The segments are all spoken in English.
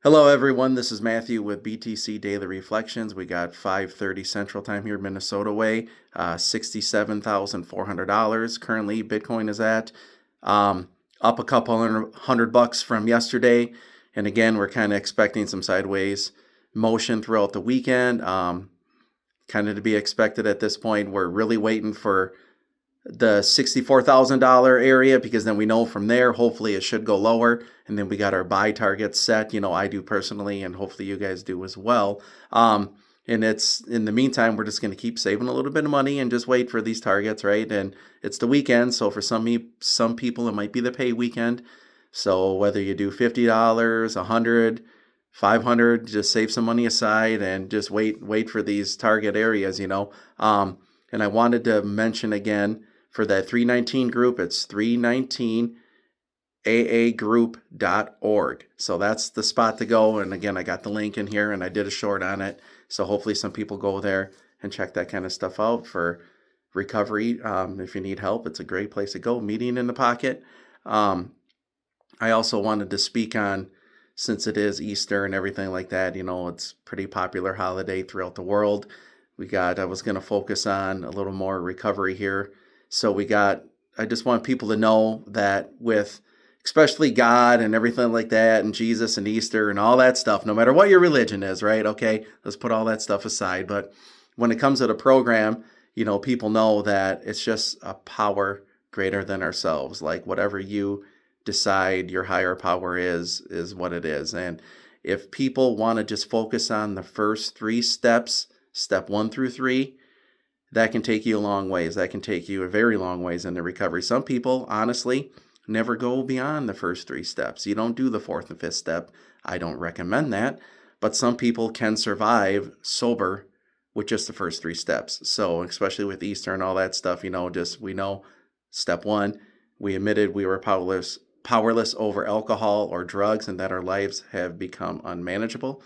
Hello everyone, this is Matthew with BTC Daily Reflections. We got 5:30 Central Time here, Minnesota way, $67,400 currently Bitcoin is at, up a couple hundred bucks from yesterday. And again, we're kind of expecting some sideways motion throughout the weekend, kind of to be expected at this point. We're really waiting for the $64,000 area, because then we know from there, hopefully it should go lower. And then we got our buy targets set. I do personally, and hopefully you guys do as well. And it's in the meantime, we're just going to keep saving a little bit of money and just wait for these targets, right? And it's the weekend. So for some people, it might be the pay weekend. So whether you do $50, $100, $500, just save some money aside and just wait for these target areas, And I wanted to mention again, for that 319 group, it's 319aagroup.org. So that's the spot to go. And again, I got the link in here and I did a short on it. So hopefully some people go there and check that kind of stuff out for recovery. If you need help, it's a great place to go. Meeting in the pocket. I also wanted to speak on, since it is Easter and everything like that, it's a pretty popular holiday throughout the world. I was going to focus on a little more recovery here. So I just want people to know that with especially God and everything like that, and Jesus and Easter and all that stuff, no matter what your religion is, right? Okay, let's put all that stuff aside. But when it comes to the program, people know that it's just a power greater than ourselves. Like whatever you decide your higher power is what it is. And if people want to just focus on the first three steps, step 1 through 3, that can take you a long ways. That can take you a very long ways in the recovery. Some people, honestly, never go beyond the first 3 steps. You don't do the 4th and 5th step. I don't recommend that. But some people can survive sober with just the first 3 steps. So especially with Easter and all that stuff, we know step 1, we admitted we were powerless over alcohol or drugs and that our lives have become unmanageable.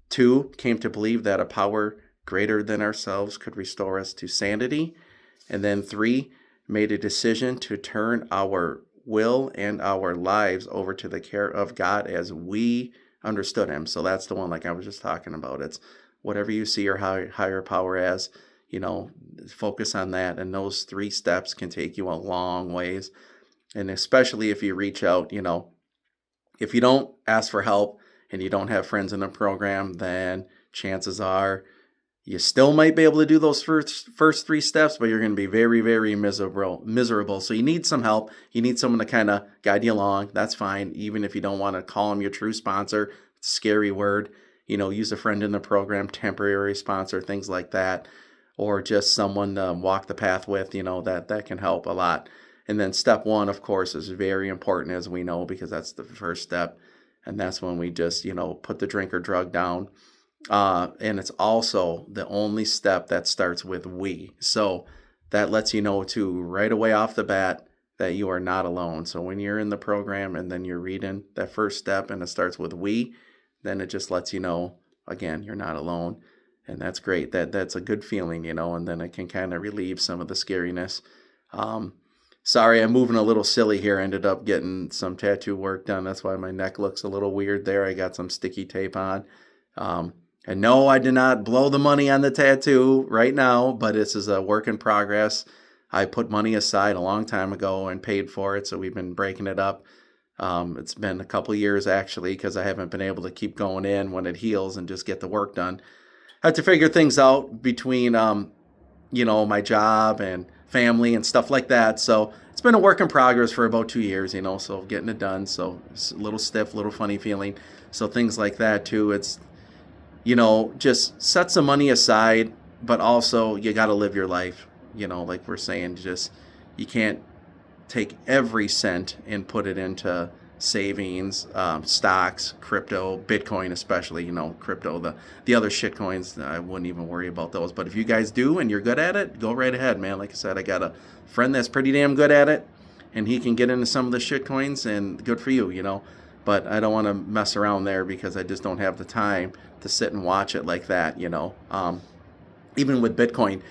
2, came to believe that a power greater than ourselves could restore us to sanity. And then 3, made a decision to turn our will and our lives over to the care of God as we understood him. So that's the one, like I was just talking about. It's whatever you see your higher power as, focus on that. And those 3 steps can take you a long ways. And especially if you reach out, if you don't ask for help and you don't have friends in the program, then chances are you still might be able to do those first 3 steps, but you're going to be very, very miserable. So you need some help. You need someone to kind of guide you along. That's fine. Even if you don't want to call them your true sponsor, it's a scary word. Use a friend in the program, temporary sponsor, things like that, or just someone to walk the path with, that can help a lot. And then step 1, of course, is very important, as we know, because that's the first step. And that's when we just, put the drink or drug down. And it's also the only step that starts with we. So that lets you know too, right away off the bat, that you are not alone. So when you're in the program and then you're reading that first step and it starts with we, then it just lets you know, again, you're not alone. And that's great. That's a good feeling, and then it can kind of relieve some of the scariness. Sorry, I'm moving a little silly here. I ended up getting some tattoo work done. That's why my neck looks a little weird there. I got some sticky tape on. And no, I did not blow the money on the tattoo right now, but this is a work in progress. I put money aside a long time ago and paid for it, so we've been breaking it up. It's been a couple years, actually, because I haven't been able to keep going in when it heals and just get the work done. I had to figure things out between, my job and family and stuff like that. So it's been a work in progress for about 2 years, so getting it done. So it's a little stiff, a little funny feeling. So things like that, too. It's, just set some money aside, but also you got to live your life, like we're saying, you can't take every cent and put it into savings, stocks, crypto, Bitcoin, especially, crypto, the other shit coins, I wouldn't even worry about those. But if you guys do and you're good at it, go right ahead, man. Like I said, I got a friend that's pretty damn good at it and he can get into some of the shit coins, and good for you, but I don't want to mess around there because I just don't have the time to sit and watch it like that, Even with Bitcoin,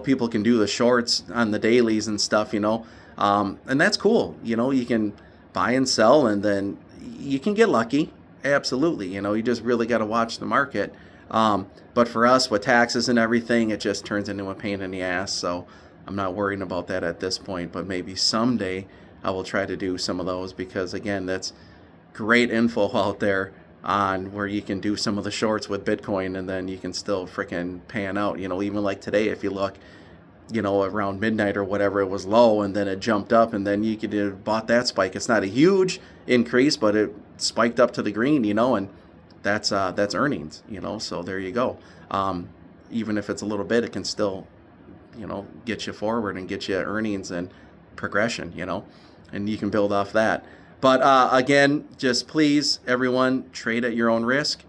people can do the shorts on the dailies and stuff, and that's cool. You can buy and sell, and then you can get lucky. Absolutely. You just really got to watch the market. But for us, with taxes and everything, it just turns into a pain in the ass. So I'm not worrying about that at this point. But maybe someday I will try to do some of those because, again, that's great info out there on where you can do some of the shorts with Bitcoin and then you can still freaking pan out. Even like today, if you look, around midnight or whatever, it was low and then it jumped up and then you could have bought that spike. It's not a huge increase, but it spiked up to the green, and that's earnings, so there you go. Even if it's a little bit, it can still, get you forward and get you earnings and progression, and you can build off that. But again, just please, everyone, trade at your own risk.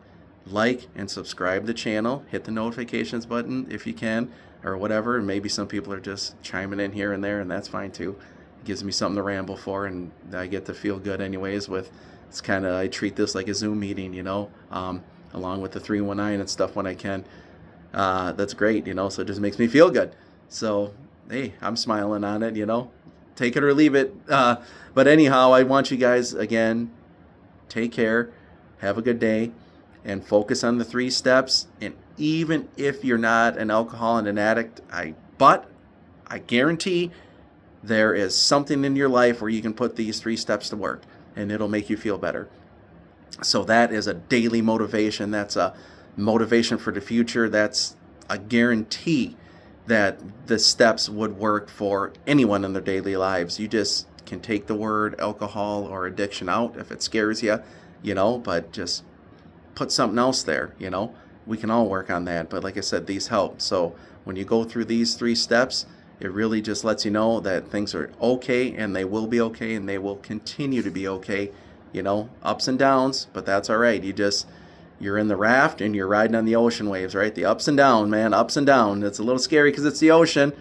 Like and subscribe to the channel. Hit the notifications button if you can, or whatever. And maybe some people are just chiming in here and there, and that's fine too. It gives me something to ramble for, and I get to feel good anyways. I treat this like a Zoom meeting, along with the 319 and stuff when I can. That's great, so it just makes me feel good. So, hey, I'm smiling on it, Take it or leave it. But anyhow, I want you guys, again, take care, have a good day, and focus on the 3 steps. And even if you're not an alcohol and an addict, I guarantee there is something in your life where you can put these 3 steps to work, and it'll make you feel better. So that is a daily motivation. That's a motivation for the future. That's a guarantee that the steps would work for anyone in their daily lives. You just can take the word alcohol or addiction out if it scares you, but just put something else there, We can all work on that. But like I said, these help. So when you go through these 3 steps, it really just lets you know that things are okay, and they will be okay, and they will continue to be okay. Ups and downs, but that's all right. You're in the raft and you're riding on the ocean waves, right? The ups and down, man, ups and down. It's a little scary because it's the ocean,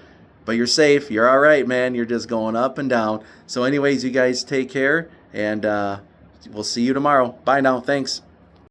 but you're safe. You're all right, man. You're just going up and down. So anyways, you guys take care, and we'll see you tomorrow. Bye now. Thanks.